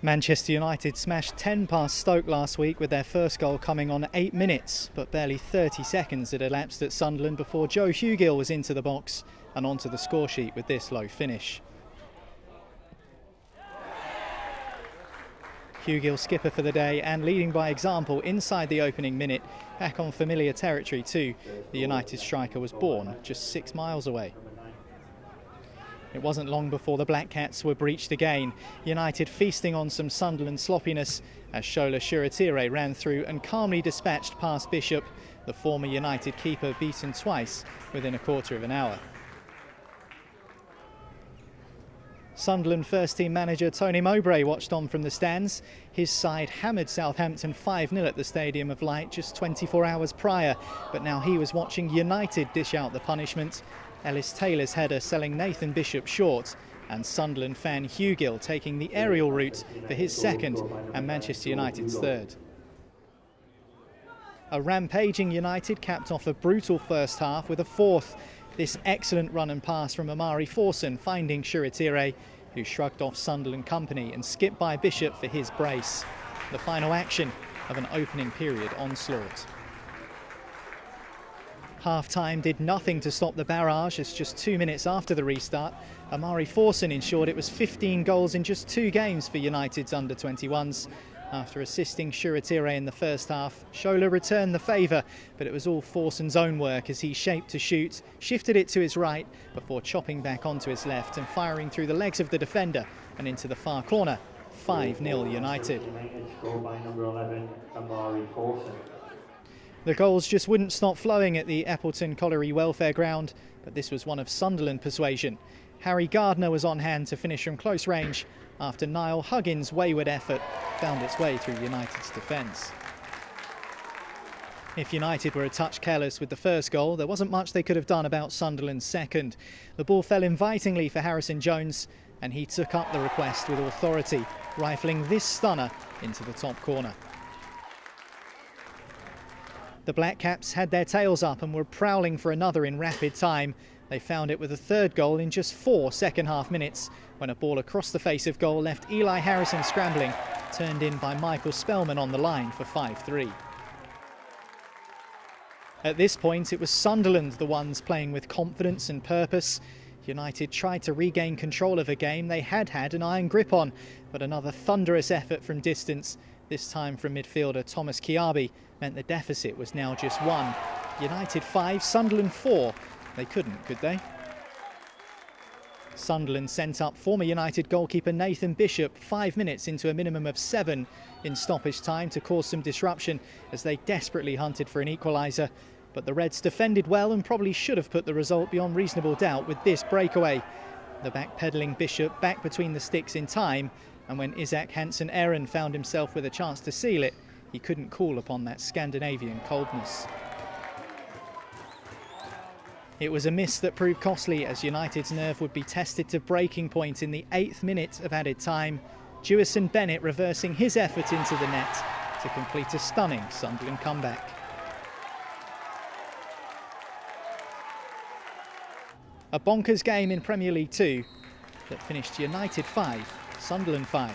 Manchester United smashed 10 past Stoke last week with their first goal coming on 8 minutes, but barely 30 seconds had elapsed at Sunderland before Joe Hugill was into the box and onto the score sheet with this low finish. Hugill skipper for the day and leading by example inside the opening minute, back on familiar territory too. The United striker was born just 6 miles away. It wasn't long before the Black Cats were breached again, United feasting on some Sunderland sloppiness as Shola Shuratire ran through and calmly dispatched past Bishop, the former United keeper beaten twice within a quarter of an hour. Sunderland first-team manager Tony Mowbray watched on from the stands. His side hammered Southampton 5-0 at the Stadium of Light just 24 hours prior, but now he was watching United dish out the punishment. Ellis Taylor's header selling Nathan Bishop short, and Sunderland fan Hugill taking the aerial route for his second and Manchester United's third. A rampaging United capped off a brutal first half with a fourth. This excellent run and pass from Amari Forson finding Shuratire, who shrugged off Sunderland company and skipped by Bishop for his brace. The final action of an opening period onslaught. Half-time did nothing to stop the barrage as just 2 minutes after the restart, Amari Forson ensured it was 15 goals in just 2 games for United's under-21s. After assisting Shuratire in the first half, Shola returned the favour, but it was all Forson's own work as he shaped to shoot, shifted it to his right before chopping back onto his left and firing through the legs of the defender and into the far corner. 5-0 United. The goals just wouldn't stop flowing at the Eppleton Colliery Welfare Ground, but this was one of Sunderland persuasion. Harry Gardner was on hand to finish from close range after Niall Huggins' wayward effort found its way through United's defence. If United were a touch careless with the first goal, there wasn't much they could have done about Sunderland's second. The ball fell invitingly for Harrison Jones, and he took up the request with authority, rifling this stunner into the top corner. The Black Caps had their tails up and were prowling for another in rapid time. They found it with a third goal in just 4 second-half minutes when a ball across the face of goal left Eli Harrison scrambling, turned in by Michael Spellman on the line for 5-3. At this point, it was Sunderland the ones playing with confidence and purpose. United tried to regain control of a game they had an iron grip on, but another thunderous effort from distance, this time from midfielder Thomas Kiabi, meant the deficit was now just 1. United 5, Sunderland 4. They couldn't, could they? Sunderland sent up former United goalkeeper Nathan Bishop 5 minutes into a minimum of 7 in stoppage time to cause some disruption as they desperately hunted for an equaliser. But the Reds defended well and probably should have put the result beyond reasonable doubt with this breakaway. The backpedalling Bishop back between the sticks in time, and when Isaac Hansen-Aaron found himself with a chance to seal it, he couldn't call upon that Scandinavian coldness. It was a miss that proved costly as United's nerve would be tested to breaking point in the 8th minute of added time. Jewison Bennett reversing his effort into the net to complete a stunning Sunderland comeback. A bonkers game in Premier League 2 that finished United 5, Sunderland 5.